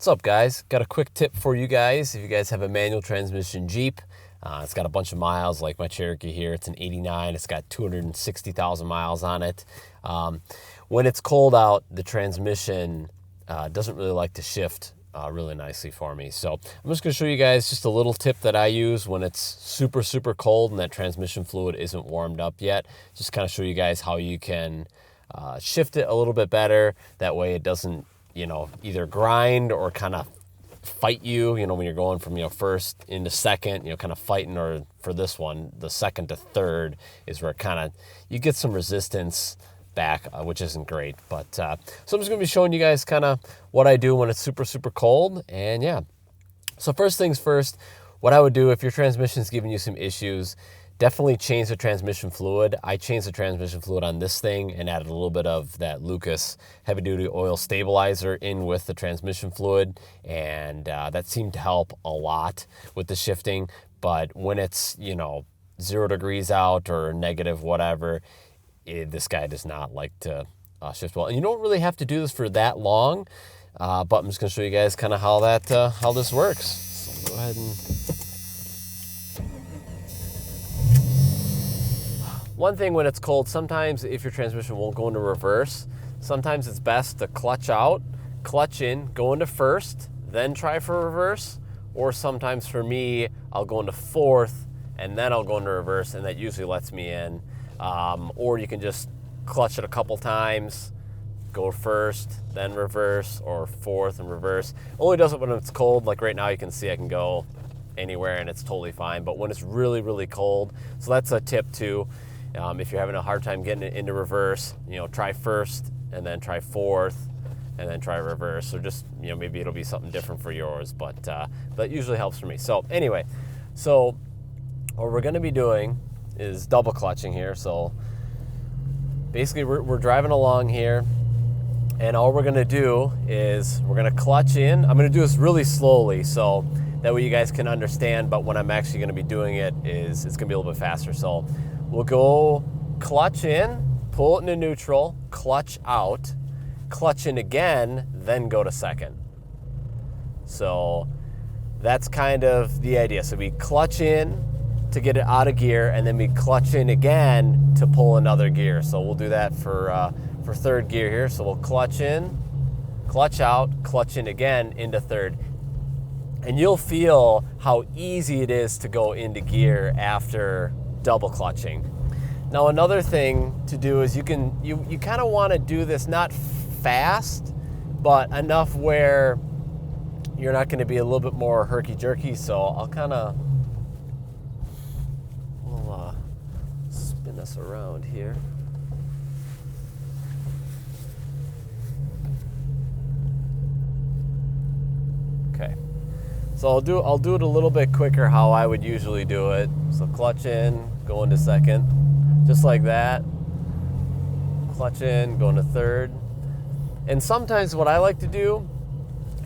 What's up, guys? Got a quick tip for you guys. If you guys have a manual transmission Jeep, it's got a bunch of miles like my Cherokee here. It's an 89. It's got 260,000 miles on it. When it's cold out, the transmission doesn't really like to shift really nicely for me. So I'm just going to show you guys just a little tip that I use when it's super, super cold and that transmission fluid isn't warmed up yet. Just kind of show you guys how you can shift it a little bit better. That way it doesn't either grind or kind of fight you, when you're going from, first into second, kind of fighting, or for this one, the second to third is where you get some resistance back, which isn't great. But, so I'm just going to be showing you guys kind of what I do when it's super, super cold. And yeah, so first things first, what I would do if your transmission's giving you some issues, definitely change the transmission fluid. I changed the transmission fluid on this thing and added a little bit of that Lucas heavy-duty oil stabilizer in with the transmission fluid, and that seemed to help a lot with the shifting. But when it's 0 degrees out or negative whatever, this guy does not like to shift well. And you don't really have to do this for that long, but I'm just going to show you guys kind of how this works. So go ahead and... One thing when it's cold, sometimes if your transmission won't go into reverse, sometimes it's best to clutch out, clutch in, go into first, then try for reverse. Or sometimes for me, I'll go into fourth and then I'll go into reverse, and that usually lets me in. Or you can just clutch it a couple times, go first, then reverse, or fourth and reverse. Only does it when it's cold. Like right now you can see I can go anywhere and it's totally fine. But when it's really, really cold, so that's a tip too. If you're having a hard time getting it into reverse, try first and then try fourth and then try reverse. Or just, maybe it'll be something different for yours, but that usually helps for me. So anyway, so what we're going to be doing is double clutching here. So basically we're driving along here, and all we're going to do is we're going to clutch in. I'm going to do this really slowly so that way you guys can understand, but when I'm actually going to be doing it it's going to be a little bit faster. So we'll go clutch in, pull it into neutral, clutch out, clutch in again, then go to second. So that's kind of the idea. So we clutch in to get it out of gear, and then we clutch in again to pull another gear. So we'll do that for third gear here. So we'll clutch in, clutch out, clutch in again into third. And you'll feel how easy it is to go into gear after double clutching. Now another thing to do is you kind of want to do this not fast, but enough where you're not going to be a little bit more herky-jerky. So we'll spin this around here. Okay. So I'll do it a little bit quicker how I would usually do it. So clutch in, go into second, just like that. Clutch in, go into third. And sometimes what I like to do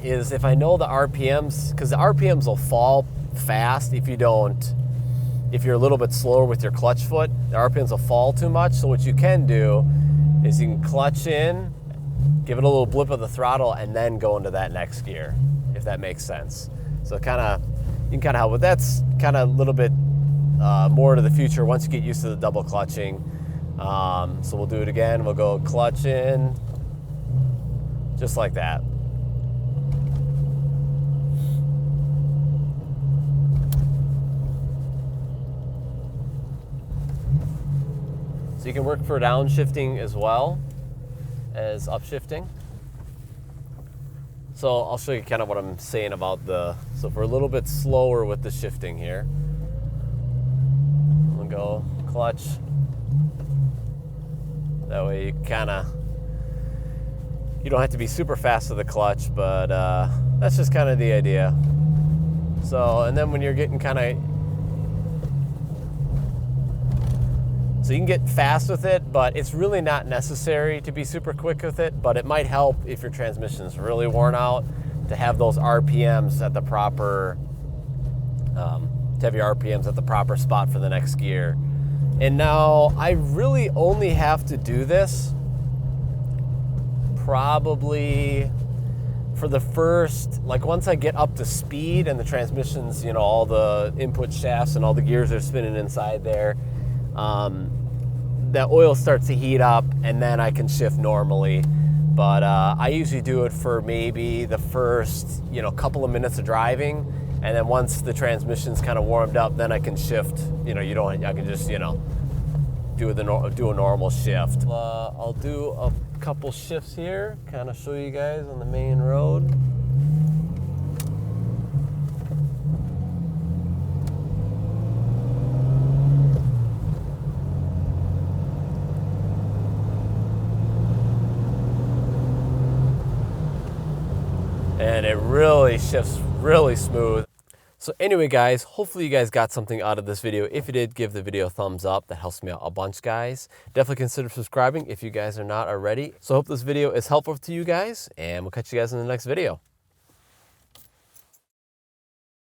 is, if I know the RPMs, because the RPMs will fall fast if you're a little bit slower with your clutch foot, the RPMs will fall too much. So what you can do is you can clutch in, give it a little blip of the throttle, and then go into that next gear, if that makes sense. So you can kind of help, but that's kind of a little bit more to the future once you get used to the double clutching. So we'll do it again. We'll go clutch in, just like that. So you can work for downshifting as well as upshifting. So I'll show you kind of what I'm saying about so if we're a little bit slower with the shifting here, we'll go clutch. That way you don't have to be super fast with the clutch, but that's just kind of the idea. So, and then when you're getting so you can get fast with it, but it's really not necessary to be super quick with it, but it might help if your transmission is really worn out to have those RPMs at the proper, spot for the next gear. And now I really only have to do this probably for the first, like once I get up to speed and the transmission's, all the input shafts and all the gears are spinning inside there, that oil starts to heat up and then I can shift normally. But I usually do it for maybe the first, couple of minutes of driving, and then once the transmission's kind of warmed up, then I can shift. I can just, do a normal shift. I'll do a couple shifts here, kind of show you guys on the main road. And it really shifts really smooth. So anyway, guys, hopefully you guys got something out of this video. If you did, give the video a thumbs up. That helps me out a bunch, guys. Definitely consider subscribing if you guys are not already. So I hope this video is helpful to you guys, and we'll catch you guys in the next video.